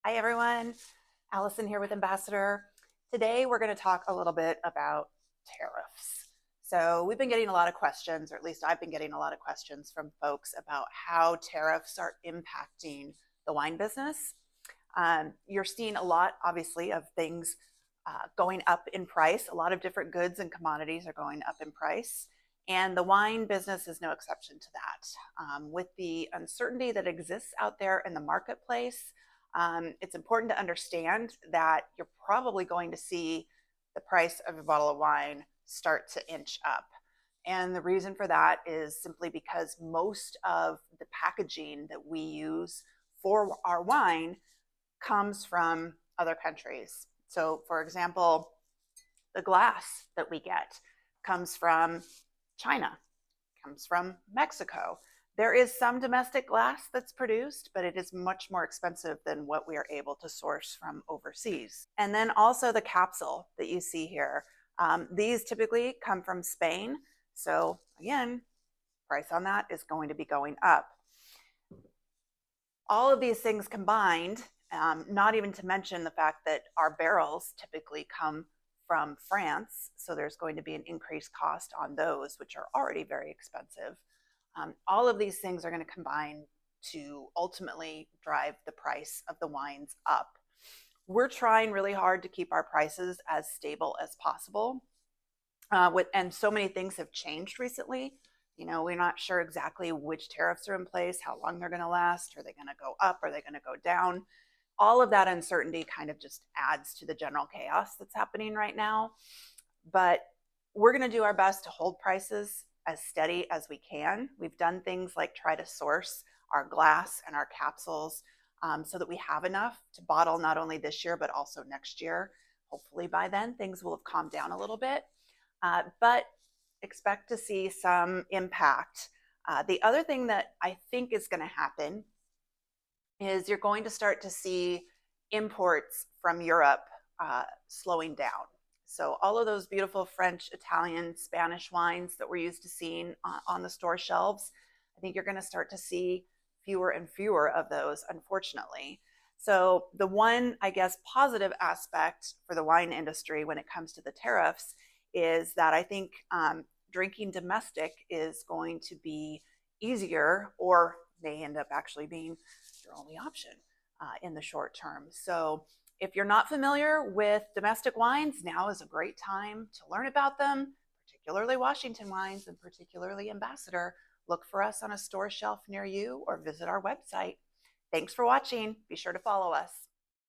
Hi everyone, Allison here with Ambassador. Today we're going to talk a little bit about tariffs. So we've been getting a lot of questions, or at least I've been getting a lot of questions from folks about how tariffs are impacting the wine business. You're seeing a lot, obviously, of things going up in price. A lot of different goods and commodities are going up in price. And the wine business is no exception to that. With the uncertainty that exists out there in the marketplace, it's important to understand that you're probably going to see the price of a bottle of wine start to inch up. And the reason for that is simply because most of the packaging that we use for our wine comes from other countries. So, for example, the glass that we get comes from China, comes from Mexico. There is some domestic glass that's produced, but it is much more expensive than what we are able to source from overseas. And then also the capsule that you see here. These typically come from Spain. So again, price on that is going to be going up. All of these things combined, not even to mention the fact that our barrels typically come from France, so there's going to be an increased cost on those, which are already very expensive. All of these things are going to combine to ultimately drive the price of the wines up. We're trying really hard to keep our prices as stable as possible. And so many things have changed recently. We're not sure exactly which tariffs are in place, how long they're going to last. Are they going to go up? Are they going to go down? All of that uncertainty kind of just adds to the general chaos that's happening right now. But we're going to do our best to hold prices as steady as we can. We've done things like try to source our glass and our capsules so that we have enough to bottle not only this year, but also next year. Hopefully by then things will have calmed down a little bit, but expect to see some impact. The other thing that I think is going to happen is you're going to start to see imports from Europe slowing down. So all of those beautiful French, Italian, Spanish wines that we're used to seeing on the store shelves, I think you're going to start to see fewer and fewer of those, unfortunately. So the one, I guess, positive aspect for the wine industry when it comes to the tariffs is that I think drinking domestic is going to be easier, or may end up actually being your only option in the short term. So if you're not familiar with domestic wines, now is a great time to learn about them, particularly Washington wines and particularly Ambassador. Look for us on a store shelf near you or visit our website. Thanks for watching. Be sure to follow us.